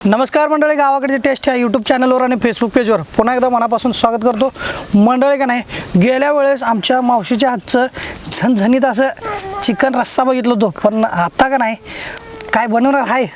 नमस्कार मंडळी, गावाकडची टेस्ट या यूट्यूब चॅनलवर आणि फेसबुक पेजवर पुन्हा एकदा मनापासून स्वागत करतो. मंडळी का नाही, गेल्या वेळेस आमच्या मावशीच्या हातचं झणझणीत असं चिकन रस्सा बघितलं होतो, पण आता का नाही काय बनवणार आहे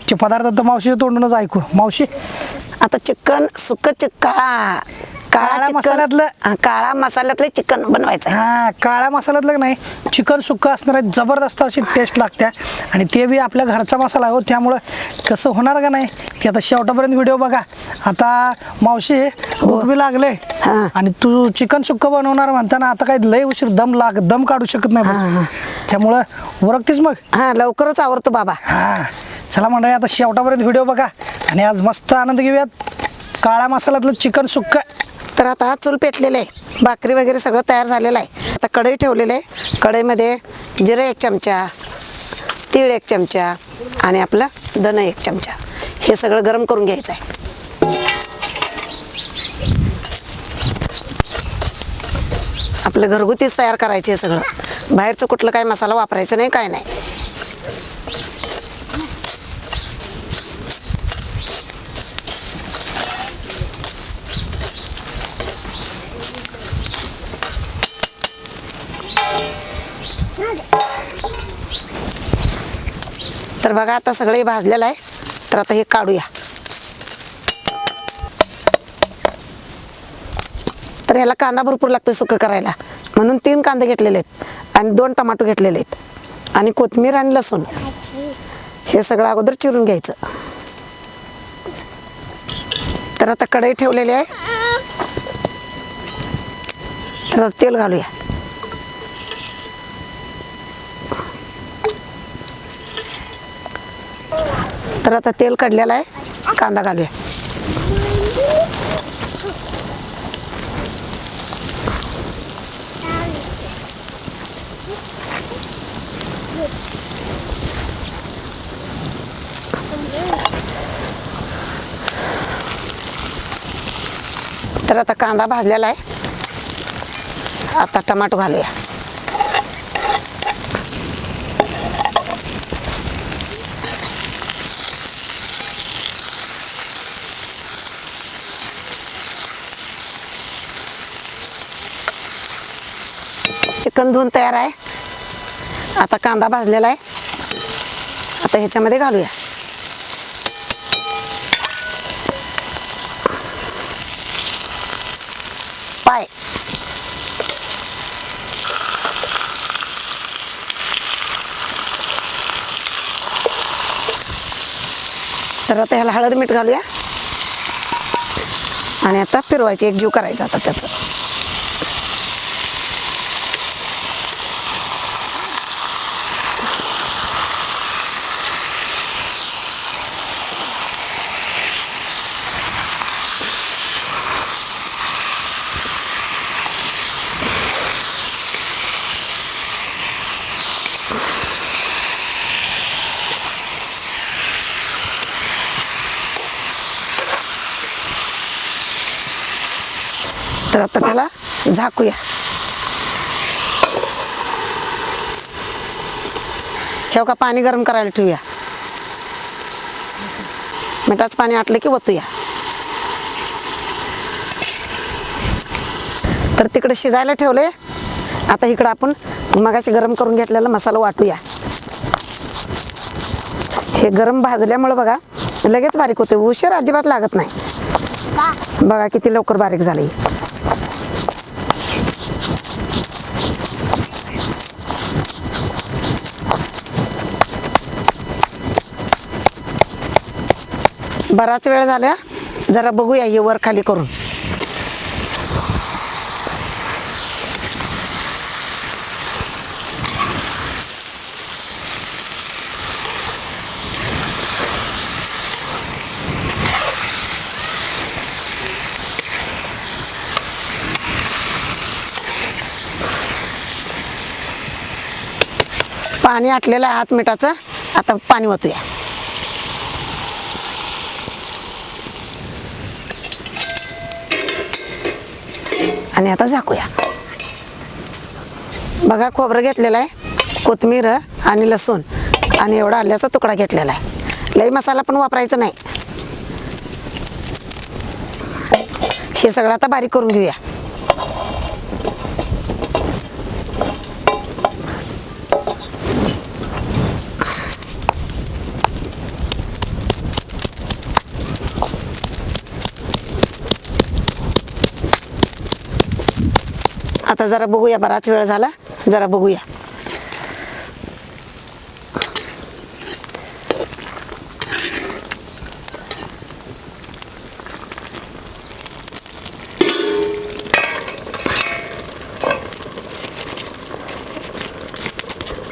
ते पदार्थ तर मावशीच्या तोंडूनच ऐकू. मावशी, आता चिकन सुक्क काळा मसाल्यातलं काळा मसाल्यातलं चिकन बनवायचं आहे. हां, काळ्या मसाल्यातलं नाही चिकन सुक्का असणार आहे. जबरदस्त अशी टेस्ट लागते आणि ते बी आपल्या घरचा मसाला हो, त्यामुळं कसं होणार का नाही की आता शेवटापर्यंत व्हिडिओ बघा. आता मावशी भूक बी लागले आणि तू चिकन सुक्का बनवणार म्हणताना आता काही लय उशीर दम काढू शकत नाही, त्यामुळं उरकतेच मग. हा, लवकरच आवरतो बाबा. हां, चला मंडळी, आता शेवटापर्यंत व्हिडिओ बघा आणि आज मस्त आनंद घेऊयात. काळ्या मसाल्यातलं चिकन सुक्का. तर आता चूल पेटलेलं आहे, भाकरी वगैरे सगळं तयार झालेलं आहे. आता कढई ठेवलेलं आहे. कढईमध्ये जिरं 1 चमचा, तीळ 1 चमचा आणि आपलं धन 1 चमचा, हे सगळं गरम करून घ्यायचं आहे. आपलं घरगुतीच तयार करायचं आहे सगळं, बाहेरचं कुठलं काय मसाला वापरायचं नाही, काय नाही. तर बघा आता सगळे भाजलेलं आहे. तर आता हे काढूया. तर ह्याला कांदा भरपूर लागतो सुकं करायला, म्हणून 3 कांदे घेतलेले आहेत आणि 2 टमाटो घेतलेले आहेत आणि कोथिंबीर आणि लसूण, हे सगळं अगोदर चिरून घ्यायचं. तर आता कढई ठेवलेली आहे. तर आता तेल घालूया. तर आता तेल काढलेलं आहे, कांदा घालूया. तर आता कांदा भाजलेला आहे. आता टमाटो घालूया. चिकन धुवून तयार आहे. आता कांदा भाजलेला आहे. आता ह्याच्यामध्ये घालूया. पाय, तर आता ह्याला हळद मीठ घालूया आणि आता फिरवायची, एकजीव करायचा आता त्याचं. तर आता त्याला झाकूया. ठेव का, पाणी गरम करायला ठेवूया. मिठाचं पाणी आटलं की ओतूया. तर तिकडे शिजायला ठेवले. आता इकडं आपण मगाशी गरम करून घेतलेला मसाला वाटूया. हे गरम भाजल्यामुळे बघा लगेच बारीक होते, उशीर अजिबात लागत नाही. बघा किती लवकर बारीक झाले. बराच वेळ झाला, जरा बघूया हे वर खाली करून. पाणी आटलेलं आहे हात मिठाचं. आता पाणी ओतूया. आणि आता झाकूया. बघा खोबरं घेतलेलं आहे, कोथिंबीर आणि लसूण आणि एवढा आल्याचा तुकडा घेतलेला आहे. लई मसाला पण वापरायचा नाही. हे सगळं आता बारीक करून घेऊया. आता जरा बघूया, बराच वेळ झाला, जरा बघूया.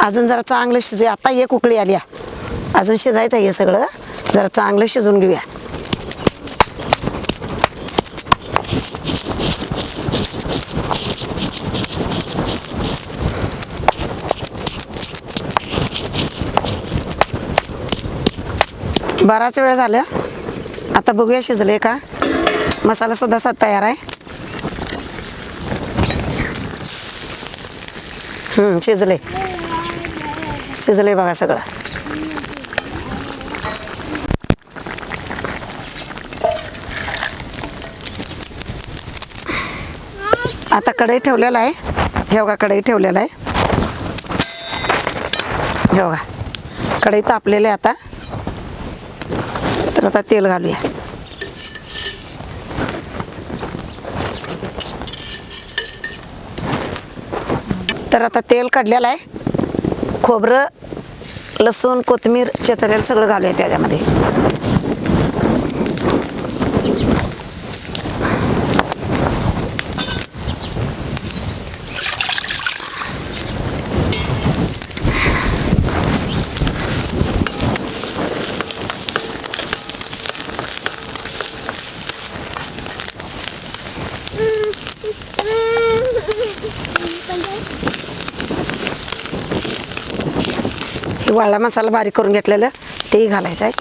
अजून जरा चांगलं शिजूया. आता एक उकळी आली, अजून शिजायचं हे सगळं. जरा चांगलं शिजून घेऊया. बराच वेळ झाला, आता बघूया शिजले का. मसाला सुद्धा तयार आहे. शिजले शिजले बघा सगळं. आता कढई ठेवलेला आहे. हे बघा कढई ठेवलेला आहे. हे बघा कढई तापलेली आहे आता. तर आता तेल घालूया. तर आता तेल काढलेलं आहे. खोबरं, लसूण, कोथिंबीर चेचलेलं सगळं घालूया त्याच्यामध्ये. वाळला मसाला बारीक करून घेतलेलं तेही घालायचं आहे.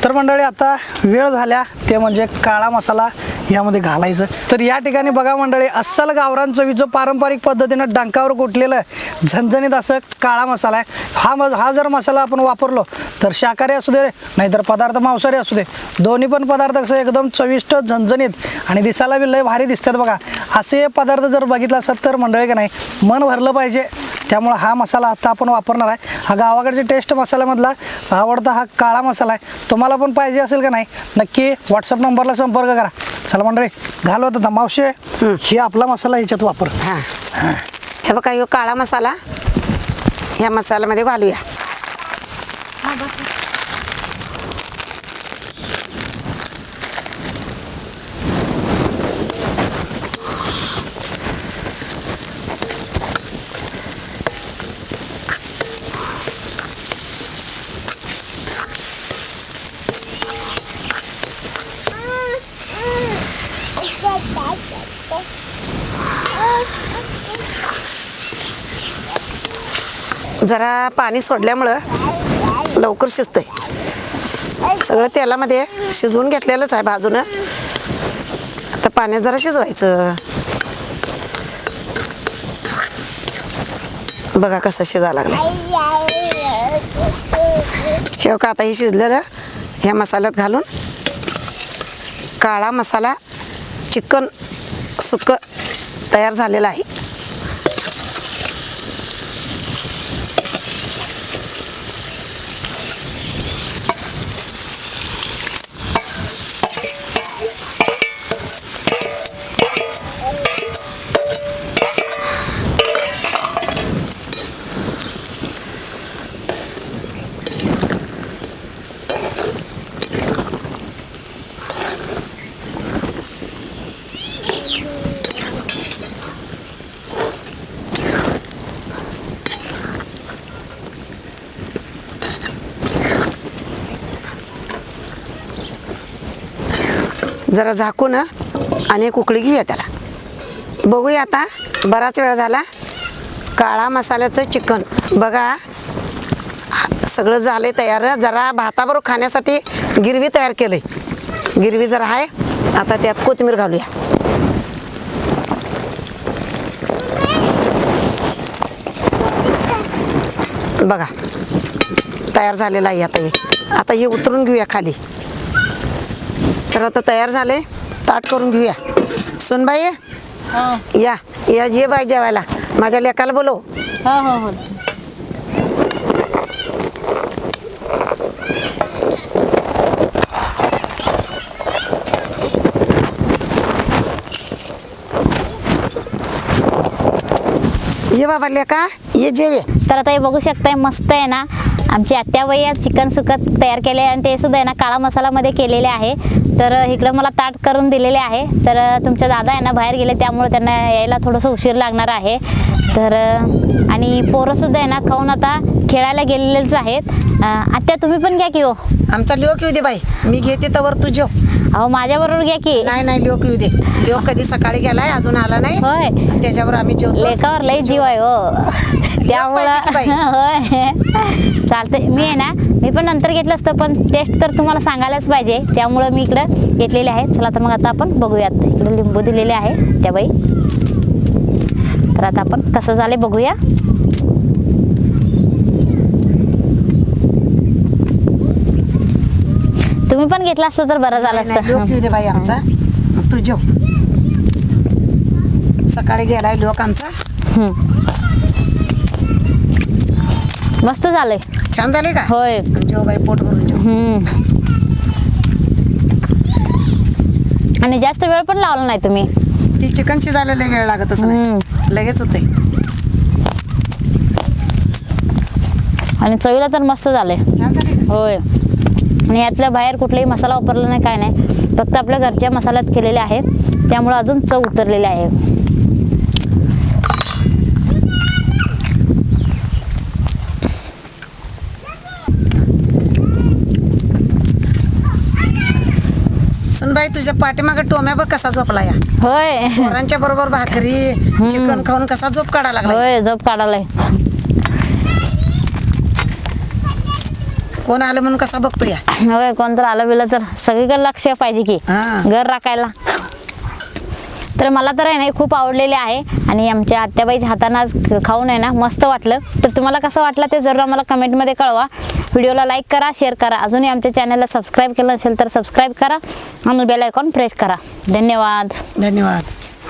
तर मंडळी आता वेळ झाल्या ते म्हणजे काळा मसाला यामध्ये घालायचं. तर या ठिकाणी बघा मंडळी, अस्सल गावरान चवीचं पारंपरिक पद्धतीनं डंकावर कुटलेलं झणझणीत असं काळा मसाला आहे. हा जर मसाला आपण वापरलो तर शाकाहारी असू दे नाहीतर पदार्थ मांसाहारी असू दे, दोन्ही पण पदार्थ कसं एकदम चविष्ट, झणझणीत आणि दिसायला बी लय भारी दिसतात बघा. असे पदार्थ जर बघितला असत तर मंडळी का नाही मन भरलं पाहिजे. त्यामुळे हा मसाला आता आपण वापरणार आहे. हा गावाकडची टेस्ट मसाल्यामधला आवडता हा काळा मसाला आहे. तुम्हाला पण पाहिजे असेल का नाही नक्की व्हॉट्सअप नंबरला संपर्क करा. चला मंडळी घालवत आता मावशी हे आपला मसाला याच्यात वापर. हे बघा ह्यो काळा मसाला ह्या मसाल्यामध्ये घालूया. जरा पाणी सोडल्यामुळं लवकर शिजतंय. सगळं तेलामध्ये शिजवून घेतलेलंच आहे बाजूनं. आता पाण्यात जरा शिजवायचं. बघा कसं शिजायला लागलं. हे का आता हे शिजलेलं ह्या मसाल्यात घालून काळा मसाला चिकन सुक्कं तयार झालेलं आहे. जरा झाकून आणि एक उकळी घेऊया त्याला. बघूया आता बराच वेळ झाला. काळा मसाल्याचं चिकन बघा सगळं झाले तयार. जरा भाताबरोबर खाण्यासाठी गिरवी तयार केलंय. गिरवी जरा आहे. आता त्यात कोथिंबीर घालूया. बघा तयार झालेलं आहे आता हे. आता हे उतरून घेऊया खाली. तर आता तयार झाले, ताट करून घेऊया. सुनबाई या या जे बाई जेवायला. माझ्या लेकाला बोलव. हो हो हो. ये बाबा लेका ये जेवे. तर आता हे बघू शकताय मस्त आहे ना, आमची आत्याबाई आज चिकन सुकत तयार केले आणि ते सुद्धा आहे ना काळा मसालामध्ये केलेले आहे. तर इकडं मला ताट करून दिलेले आहे. तर तुमचे दादा आहे ना बाहेर गेले, त्यामुळे त्यांना यायला थोडंसं उशीर लागणार आहे. तर आणि पोरंसुद्धा आहे ना खाऊन आता खेळायला गेलेलेच आहेत. आत्या तुम्ही पण घ्या की हो. आमचा लिओक येऊ दे बाई, मी घेते तवर तू जेव. अहो माझ्याबरोबर घ्या की. नाही नाही लिओक येऊ दे. लिओक कधी सकाळी गेलाय अजून आला नाही. होय. आणि त्याच्यावर आम्ही जेवतो. लेकावर लई जीव आहे हो. त्यामुळं पाहिजे की बाई? होय चालते. मी आहे ना मी पण नंतर घेतलं असतं, पण टेस्ट तर तुम्हाला सांगायलाच पाहिजे, त्यामुळं मी इकडं घेतलेले आहे. चला तर मग आता आपण बघूयात. इकडे लिंबू दिलेले आहे त्या बाई. तर आता आपण कसं झाले बघूया. तुम्ही पण घेतलं असतं तर बरं झालं नाही, लिओक येऊ दे बाई असतं. आमचा. मग तू जेव. सकाळी गेलाय लोक आमचा. मस्त झालंय. छान झाले का? होय. जेव बाई, पोट भरून जेव. आणि जास्त वेळ पण लावला नाही तुम्ही. ती चिकन शिजायला वेळ लागतच नाही, लगेच होते. आणि चवीला तर मस्त झालंय. छान झाले का? होय. आणि यातल्या बाहेर कुठलाही मसाला वापरला नाही, काय नाही, फक्त आपल्या घरच्या मसाल्यात केलेले आहे, त्यामुळे अजून चव उतरलेली आहे. सुनबाई तुझ्या पाठीमागे टोम्या बघ कसा झोपला या. होय पोरांच्या बरोबर भाकरी चिकन खाऊन कसा झोप काढा लागला. होय झोप काढायलाय. कोण आलं म्हणून कसा बघतो या. होय कोण तर आलं बिलं तर सगळीकडे लक्ष पाहिजे की हा. घर राखायला. तर मला तर आहे ना खूप आवडलेले आहे. आणि आमच्या आत्याबाईच्या हातानं आज खाऊन आहे ना मस्त वाटलं. तर तुम्हाला कसं वाटलं ते जरूर आम्हाला कमेंटमध्ये कळवा. व्हिडिओला लाईक करा, शेअर करा. अजूनही आमच्या चॅनलला सबस्क्राईब केलं असेल तर सबस्क्राईब करा आणि बेल आयकॉन प्रेस करा. धन्यवाद. धन्यवाद.